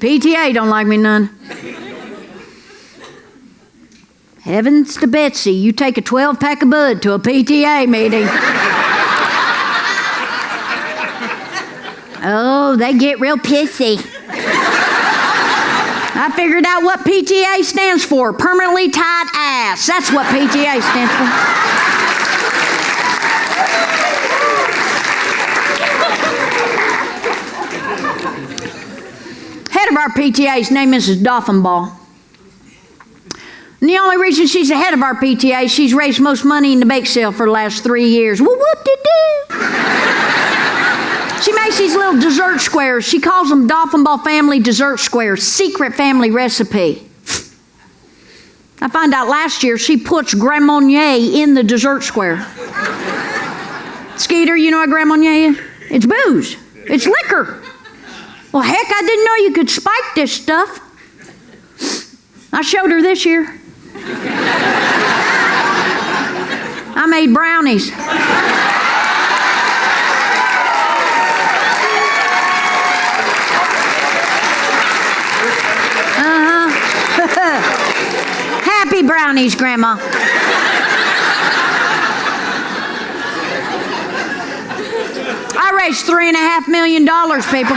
PTA don't like me none. Heavens to Betsy, you take a 12-pack of bud to a PTA meeting. Oh, they get real pissy. I figured out what PTA stands for. Permanently tied ass. That's what PTA stands for. Head of our PTA's name is Mrs. Doffinball. And the only reason she's the head of our PTA, she's raised most money in the bake sale for the last 3 years. Whoop-de-doo. She makes these little dessert squares. She calls them Doffinball family dessert squares. Secret family recipe. I found out last year she puts Grand Marnier in the dessert square. Skeeter, you know what Grand Marnier is? It's booze. It's liquor. Well, heck, I didn't know you could spike this stuff. I showed her this year. I made brownies. Happy brownies, Grandma. I raised $3.5 million, people.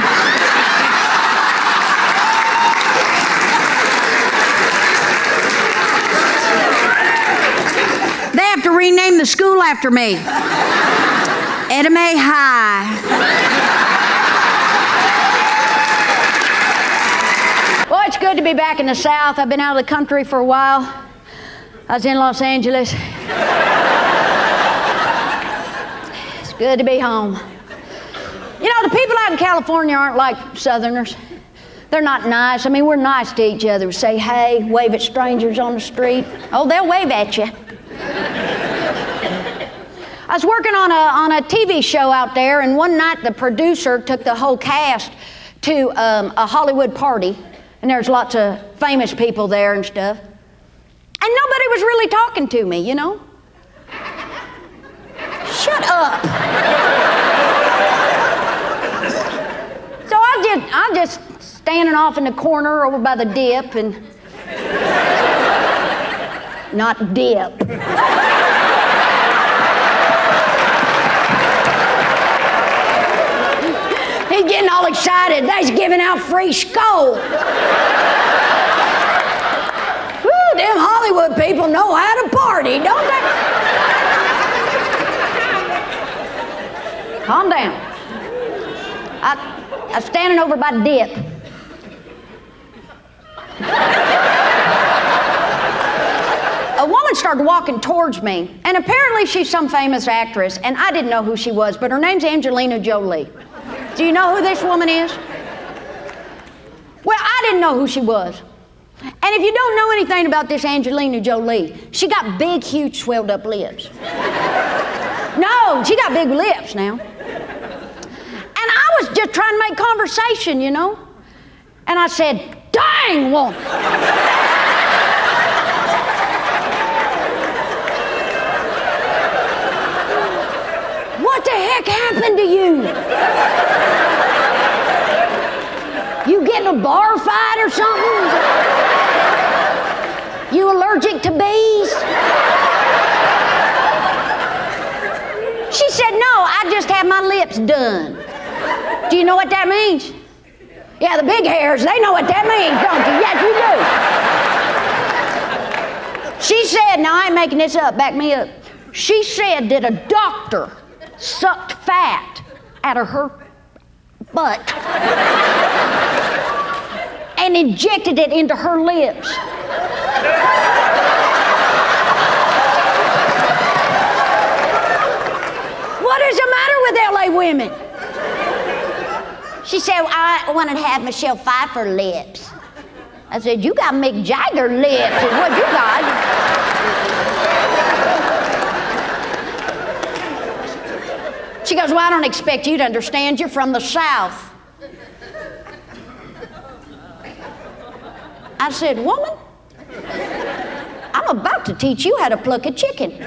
They have to rename the school after me. Etta May High. Well, it's good to be back in the South. I've been out of the country for a while. I was in Los Angeles. It's good to be home. You know, the people out in California aren't like Southerners. They're not nice. I mean, we're nice to each other. We say hey, wave at strangers on the street. Oh, they'll wave at you. I was working on a TV show out there, and one night the producer took the whole cast to a Hollywood party, and there's lots of famous people there and stuff. And nobody was really talking to me, you know? Shut up. So I'm just standing off in the corner over by the dip and... Not dip. He's getting all excited. They's giving out free skull. Woo, them Hollywood people know how to party, don't they? Calm down. I'm standing over by the dip. A woman started walking towards me, and apparently she's some famous actress, and I didn't know who she was, but her name's Angelina Jolie. Do you know who this woman is? Well, I didn't know who she was. And if you don't know anything about this Angelina Jolie, she got big, huge, swelled up lips. No, she got big lips now. And I was just trying to make conversation, you know? And I said, dang, woman. What the heck happened to you? You get in a bar fight or something? You allergic to bees? She said, no, I just had my lips done. Do you know what that means? Yeah, the big hairs, they know what that means, don't you? Yes, you do. She said, now I ain't making this up, back me up. She said that a doctor sucked fat out of her butt and injected it into her lips. What is the matter with LA women? She said, I wanted to have Michelle Pfeiffer lips. I said, you got Mick Jagger lips is what you got. She goes, well, I don't expect you to understand. You're from the South. I said, woman, I'm about to teach you how to pluck a chicken.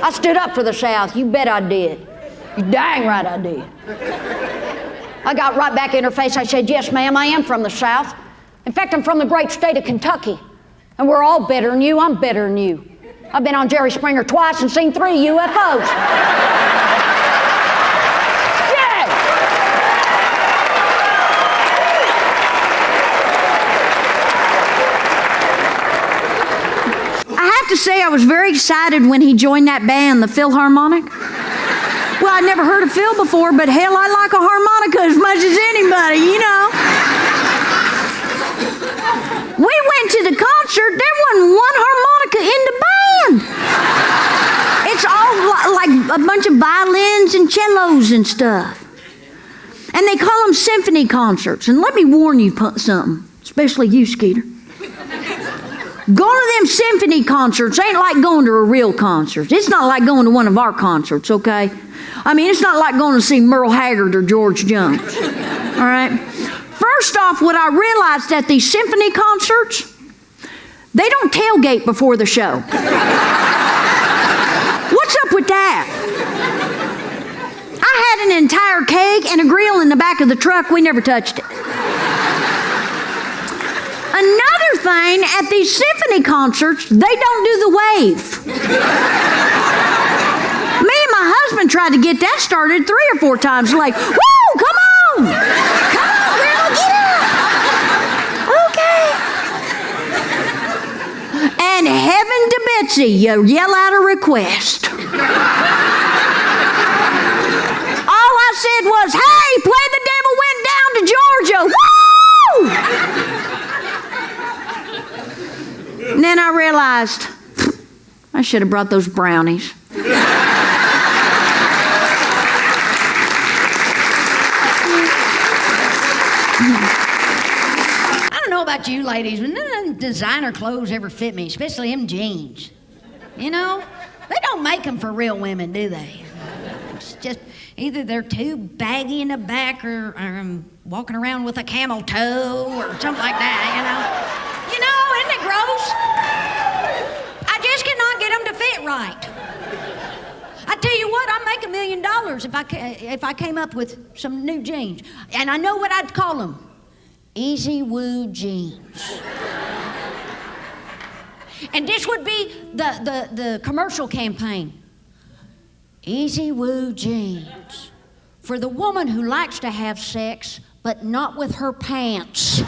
I stood up for the South. You bet I did. You dang right I did. I got right back in her face. I said, yes, ma'am, I am from the South. In fact, I'm from the great state of Kentucky. And we're all better than you. I'm better than you. I've been on Jerry Springer twice and seen 3 UFOs. Yeah! I have to say I was very excited when he joined that band, the Philharmonic. Well, I'd never heard of Phil before, but hell, I like a harmonica as much as anybody, you know. We went to the concert, there wasn't one harmonica in the band. It's all like a bunch of violins and cellos and stuff. And they call them symphony concerts. And let me warn you something, especially you, Skeeter. Going to them symphony concerts ain't like going to a real concert. It's not like going to one of our concerts, okay? I mean, it's not like going to see Merle Haggard or George Jones, all right? First off, what I realized at these symphony concerts, they don't tailgate before the show. What's up with that? I had an entire keg and a grill in the back of the truck. We never touched it. Another thing, at these symphony concerts, they don't do the wave. Me and my husband tried to get that started 3 or 4 times. Like, woo, come on! Come on, girl, get up! Okay. And heaven to Betsy, you yell out a request. All I said was, hey, Play the Devil went down to Georgia. Woo! And then I realized, I should have brought those brownies. I don't know about you ladies, but none of them designer clothes ever fit me, especially them jeans. You know, they don't make them for real women, do they? It's just either they're too baggy in the back or I'm walking around with a camel toe or something like that, you know. You know, isn't it gross? I just cannot get them to fit right. I tell you what, I'd make $1 million if I came up with some new jeans. And I know what I'd call them. Easy Woo jeans. And this would be the commercial campaign. Easy Woo jeans. For the woman who likes to have sex, but not with her pants.